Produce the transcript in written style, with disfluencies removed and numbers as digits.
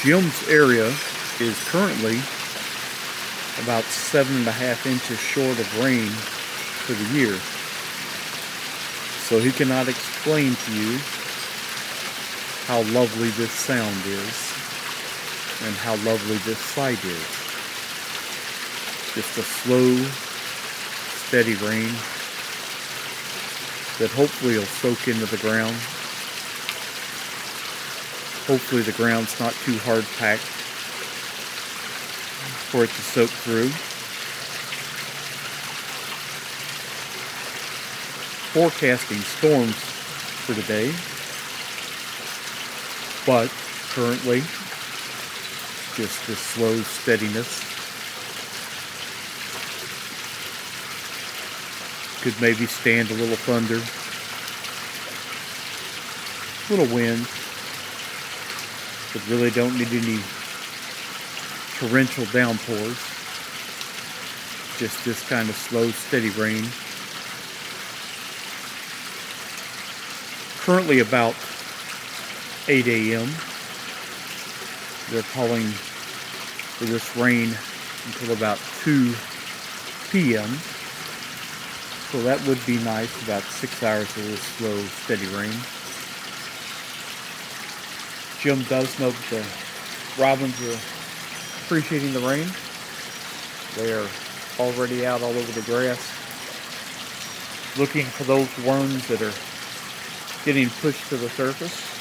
Jim's area is currently about 7.5 inches short of rain for the year. So he cannot explain to you how lovely this sound is and how lovely this sight is. Just a slow, steady rain that hopefully will soak into the ground. Hopefully the ground's not too hard packed for it to soak through. Forecasting storms for today, but currently just this slow steadiness. Could maybe stand a little thunder, a little wind, but really don't need any torrential downpours. Just this kind of slow, steady rain. Currently about 8 a.m. They're calling for this rain until about 2 p.m. So that would be nice, about 6 hours of this slow, steady rain. Jim does know that the robins are appreciating the rain. They are already out all over the grass, looking for those worms that are getting pushed to the surface.